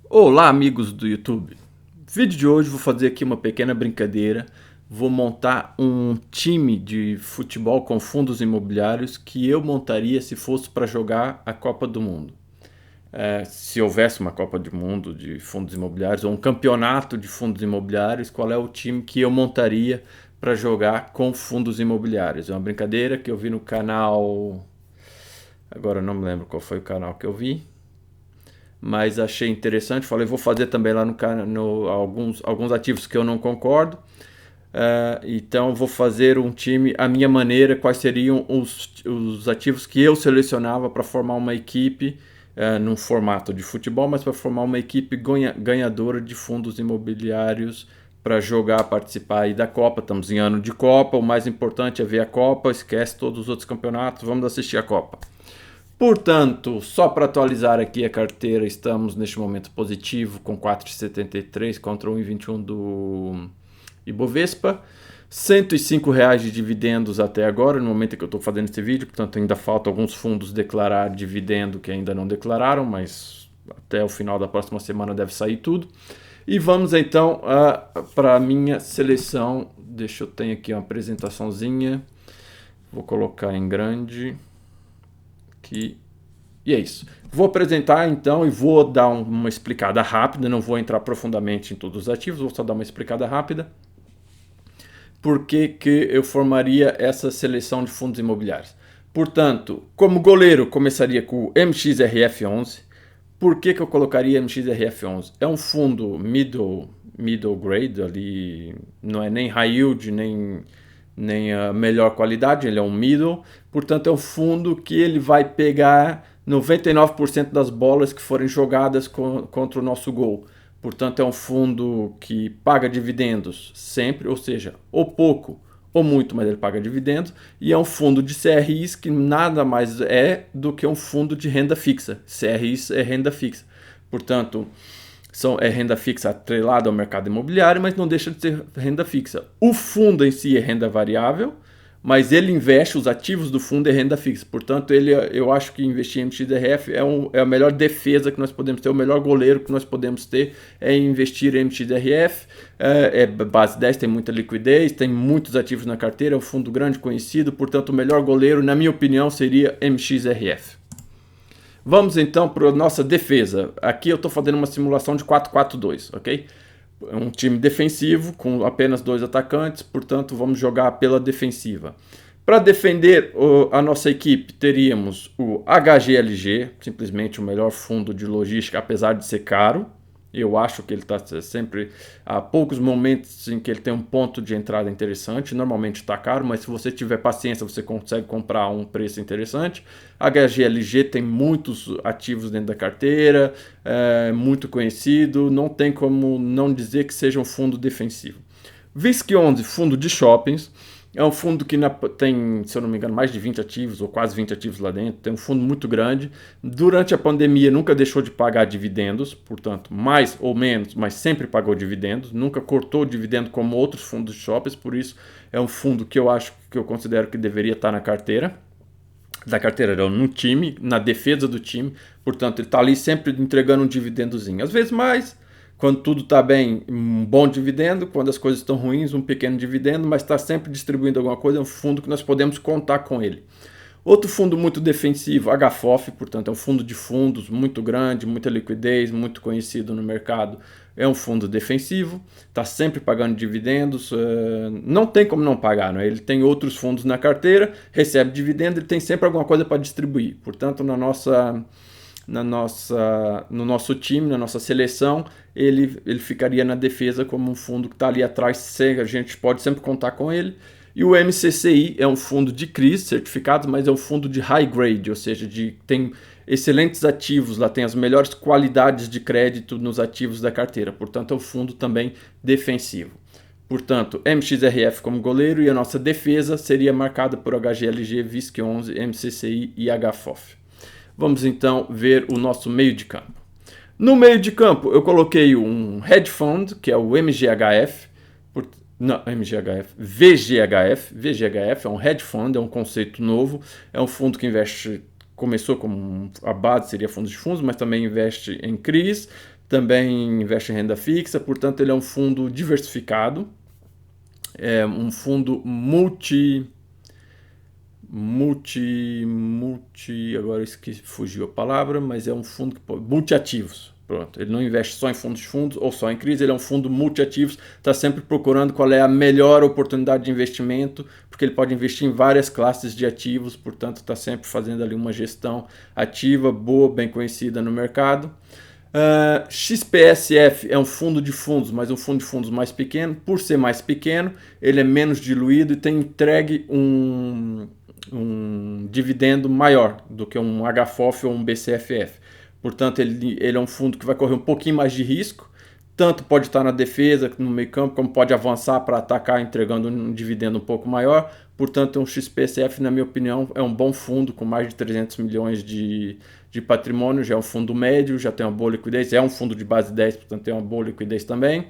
Olá, amigos do YouTube. No vídeo de hoje vou fazer aqui uma pequena brincadeira. Vou montar um time de futebol com fundos imobiliários que eu montaria se fosse para jogar a Copa do Mundo. Se houvesse uma Copa do Mundo de fundos imobiliários ou um campeonato de fundos imobiliários, qual é o time que eu montaria para jogar com fundos imobiliários? É uma brincadeira que eu vi no canal. Agora eu não me lembro qual foi o canal que eu vi, mas achei interessante. Falei, vou fazer também lá no alguns ativos que eu não concordo. Então vou fazer um time à minha maneira, quais seriam os ativos que eu selecionava para formar uma equipe num formato de futebol, mas para formar uma equipe ganhadora de fundos imobiliários para jogar, participar aí da Copa. Estamos em ano de Copa, o mais importante é ver a Copa, esquece todos os outros campeonatos, vamos assistir a Copa. Portanto, só para atualizar aqui a carteira, estamos neste momento positivo com 4,73 contra 1,21 do Ibovespa. R$ 105 de dividendos até agora, no momento em que eu estou fazendo esse vídeo, portanto ainda falta alguns fundos declarar dividendo que ainda não declararam, mas até o final da próxima semana deve sair tudo. E vamos então para a minha seleção. Deixa eu ter aqui uma apresentaçãozinha, vou colocar em grande. Aqui. E é isso. Vou apresentar então e vou dar uma explicada rápida, não vou entrar profundamente em todos os ativos, vou só dar uma explicada rápida. Por que eu formaria essa seleção de fundos imobiliários? Portanto, como goleiro, começaria com o MXRF11. Por que eu colocaria MXRF11? É um fundo middle grade, ali não é nem high yield, nem a melhor qualidade, ele é um middle, portanto é um fundo que ele vai pegar 99% das bolas que forem jogadas contra o nosso gol. Portanto é um fundo que paga dividendos sempre, ou seja, ou pouco ou muito, mas ele paga dividendos, e é um fundo de CRIs que nada mais é do que um fundo de renda fixa. CRIs é renda fixa. Portanto, é renda fixa atrelada ao mercado imobiliário, mas não deixa de ser renda fixa. O fundo em si é renda variável, mas ele investe, os ativos do fundo é renda fixa. Portanto, eu acho que investir em MXRF é a melhor defesa que nós podemos ter, o melhor goleiro que nós podemos ter é investir em MXRF. É base 10, tem muita liquidez, tem muitos ativos na carteira, é um fundo grande, conhecido. Portanto, o melhor goleiro, na minha opinião, seria MXRF. Vamos então para a nossa defesa. Aqui eu estou fazendo uma simulação de 4-4-2, ok? É um time defensivo com apenas 2 atacantes, portanto vamos jogar pela defensiva. Para defender a nossa equipe, teríamos o HGLG, simplesmente o melhor fundo de logística, apesar de ser caro. Eu acho que ele está sempre há poucos momentos em que ele tem um ponto de entrada interessante. Normalmente está caro, mas se você tiver paciência, você consegue comprar a um preço interessante. A HGLG tem muitos ativos dentro da carteira, é muito conhecido, não tem como não dizer que seja um fundo defensivo. VISC11, fundo de shoppings. É um fundo que tem, se eu não me engano, mais de 20 ativos, ou quase 20 ativos lá dentro. Tem um fundo muito grande. Durante a pandemia nunca deixou de pagar dividendos, portanto, mais ou menos, mas sempre pagou dividendos. Nunca cortou dividendo como outros fundos de shoppings, por isso é um fundo que eu considero que deveria estar na carteira. Da carteira não, no time, na defesa do time. Portanto, ele está ali sempre entregando um dividendozinho. Às vezes mais, quando tudo está bem, um bom dividendo. Quando as coisas estão ruins, um pequeno dividendo. Mas está sempre distribuindo alguma coisa. É um fundo que nós podemos contar com ele. Outro fundo muito defensivo, HFOF, portanto é um fundo de fundos muito grande, muita liquidez, muito conhecido no mercado. É um fundo defensivo, está sempre pagando dividendos, não tem como não pagar, né? Ele tem outros fundos na carteira, recebe dividendo, ele tem sempre alguma coisa para distribuir. Portanto, no nosso time, na nossa seleção, ele ficaria na defesa como um fundo que está ali atrás, a gente pode sempre contar com ele. E o MCCI é um fundo de CRIs certificados, mas é um fundo de high grade, ou seja, tem excelentes ativos, lá tem as melhores qualidades de crédito nos ativos da carteira, portanto é um fundo também defensivo. Portanto, MXRF como goleiro e a nossa defesa seria marcada por HGLG, VISC11, MCCI e HFOF. Vamos então ver o nosso meio de campo. No meio de campo eu coloquei um hedge fund, que é o MGHF, não, MGHF, VGHF. VGHF é um hedge fund, é um conceito novo, é um fundo que investe, começou como a base seria fundos de fundos, mas também investe em CRIs, também investe em renda fixa, portanto ele é um fundo diversificado, é um fundo agora eu esqueci, fugiu a palavra, mas é um fundo multiativos. Pronto, ele não investe só em fundos ou só em CRIs, ele é um fundo multiativos, está sempre procurando qual é a melhor oportunidade de investimento, porque ele pode investir em várias classes de ativos, portanto está sempre fazendo ali uma gestão ativa, boa, bem conhecida no mercado. XPSF é um fundo de fundos, mas um fundo de fundos mais pequeno. Por ser mais pequeno, ele é menos diluído e tem entregue um dividendo maior do que um HFOF ou um BCFF. Portanto, ele é um fundo que vai correr um pouquinho mais de risco. Tanto pode estar na defesa, no meio campo, como pode avançar para atacar, entregando um dividendo um pouco maior. Portanto, um XPSF, na minha opinião, é um bom fundo com mais de 300 milhões de patrimônio. Já é um fundo médio, já tem uma boa liquidez. É um fundo de base 10, portanto tem uma boa liquidez também.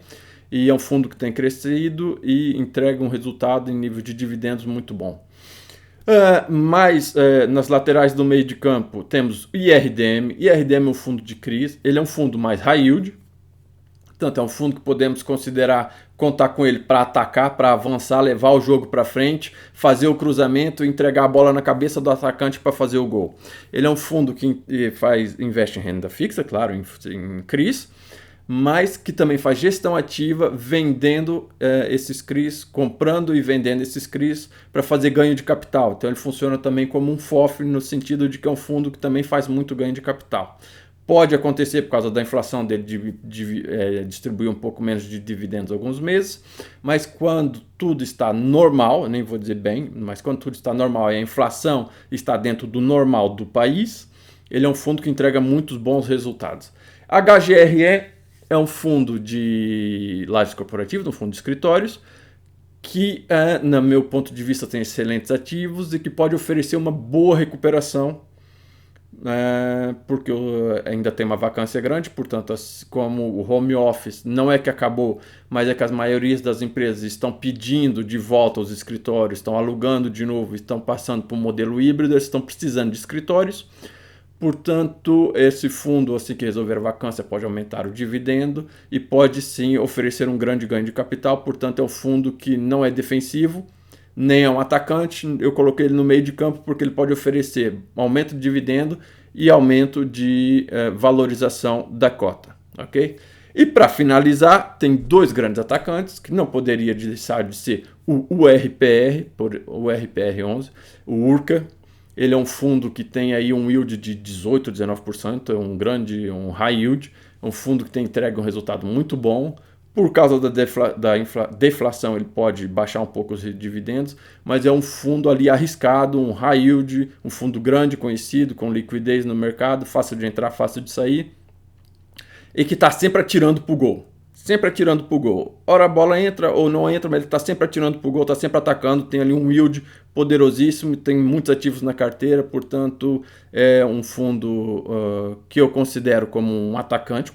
E é um fundo que tem crescido e entrega um resultado em nível de dividendos muito bom. Nas laterais do meio de campo temos o IRDM. IRDM é um fundo de CRIs, ele é um fundo mais high yield, portanto é um fundo que podemos contar com ele para atacar, para avançar, levar o jogo para frente, fazer o cruzamento, entregar a bola na cabeça do atacante para fazer o gol. Ele é um fundo que investe em renda fixa, claro, em CRIs, mas que também faz gestão ativa, vendendo esses CRIs, comprando e vendendo esses CRIs para fazer ganho de capital. Então ele funciona também como um FOF, no sentido de que é um fundo que também faz muito ganho de capital. Pode acontecer, por causa da inflação dele, distribuir um pouco menos de dividendos alguns meses, mas quando tudo está normal, nem vou dizer bem, mas quando tudo está normal e a inflação está dentro do normal do país, ele é um fundo que entrega muitos bons resultados. HGRE é um fundo de lajes corporativas, um fundo de escritórios, que, no meu ponto de vista, tem excelentes ativos e que pode oferecer uma boa recuperação, porque ainda tem uma vacância grande, portanto, como o home office não é que acabou, mas é que as maiorias das empresas estão pedindo de volta os escritórios, estão alugando de novo, estão passando para um modelo híbrido, estão precisando de escritórios. Portanto, esse fundo, assim que resolver a vacância, pode aumentar o dividendo e pode sim oferecer um grande ganho de capital. Portanto, é um fundo que não é defensivo, nem é um atacante. Eu coloquei ele no meio de campo porque ele pode oferecer aumento de dividendo e aumento de valorização da cota. Ok? E para finalizar, tem dois grandes atacantes que não poderia deixar de ser o URPR, o URPR11, o URCA. Ele é um fundo que tem aí um yield de 18, 19%, é um high yield, é um fundo que tem entregue um resultado muito bom. Por causa da deflação, ele pode baixar um pouco os dividendos, mas é um fundo ali arriscado, um high yield, um fundo grande, conhecido, com liquidez no mercado, fácil de entrar, fácil de sair, e que está sempre atirando para o gol. Sempre atirando para o gol. Ora a bola entra ou não entra, mas ele está sempre atirando para o gol, está sempre atacando, tem ali um yield poderosíssimo, tem muitos ativos na carteira, portanto é um fundo que eu considero como um atacante,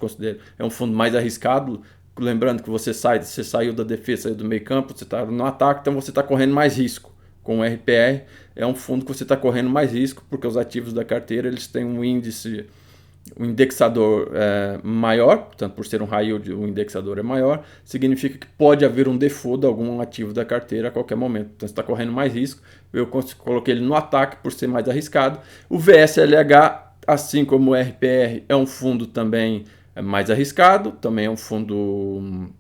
é um fundo mais arriscado. Lembrando que você saiu da defesa, saiu do meio campo, você está no ataque, então você está correndo mais risco. Com o RPR é um fundo que você está correndo mais risco, porque os ativos da carteira eles têm um indexador maior, portanto, por ser um high yield, o indexador é maior, significa que pode haver um default de algum ativo da carteira a qualquer momento. Então, você está correndo mais risco. Eu coloquei ele no ataque por ser mais arriscado. O VSLH, assim como o RPR, é um fundo também mais arriscado, também é um fundo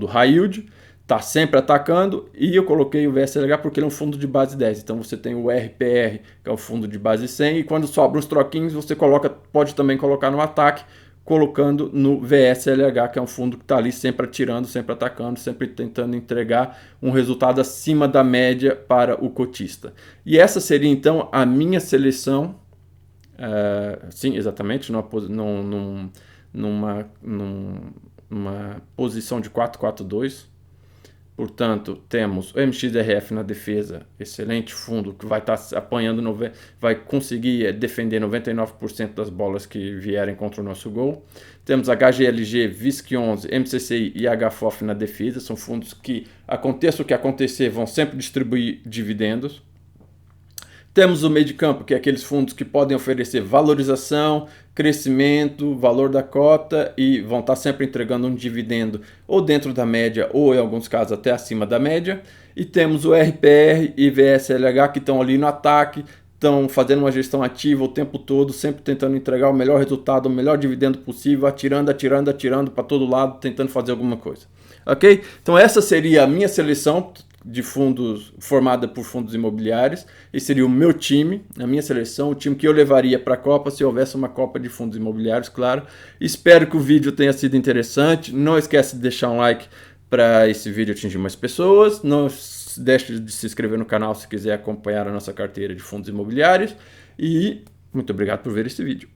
high yield, está sempre atacando, e eu coloquei o VSLH porque ele é um fundo de base 10, então você tem o RPR, que é o fundo de base 100, e quando sobram os troquinhos você pode também colocar no ataque, colocando no VSLH, que é um fundo que está ali sempre atirando, sempre atacando, sempre tentando entregar um resultado acima da média para o cotista. E essa seria então a minha seleção, sim, exatamente, numa posição de 4-4-2. Portanto, temos o MXRF na defesa, excelente fundo que vai estar apanhando, vai conseguir defender 99% das bolas que vierem contra o nosso gol. Temos HGLG, VISC11, MCCI e HFOF na defesa, são fundos que, aconteça o que acontecer, vão sempre distribuir dividendos. Temos o meio de campo, que é aqueles fundos que podem oferecer valorização, crescimento, valor da cota e vão estar sempre entregando um dividendo ou dentro da média ou em alguns casos até acima da média. E temos o RPR e VSLH que estão ali no ataque, estão fazendo uma gestão ativa o tempo todo, sempre tentando entregar o melhor resultado, o melhor dividendo possível, atirando para todo lado, tentando fazer alguma coisa. Ok? Então essa seria a minha seleção de fundos formada por fundos imobiliários. Esse seria o meu time, a minha seleção, o time que eu levaria para a Copa se houvesse uma Copa de fundos imobiliários, claro. Espero que o vídeo tenha sido interessante. Não esquece de deixar um like para esse vídeo atingir mais pessoas. Não deixe de se inscrever no canal se quiser acompanhar a nossa carteira de fundos imobiliários. E muito obrigado por ver esse vídeo.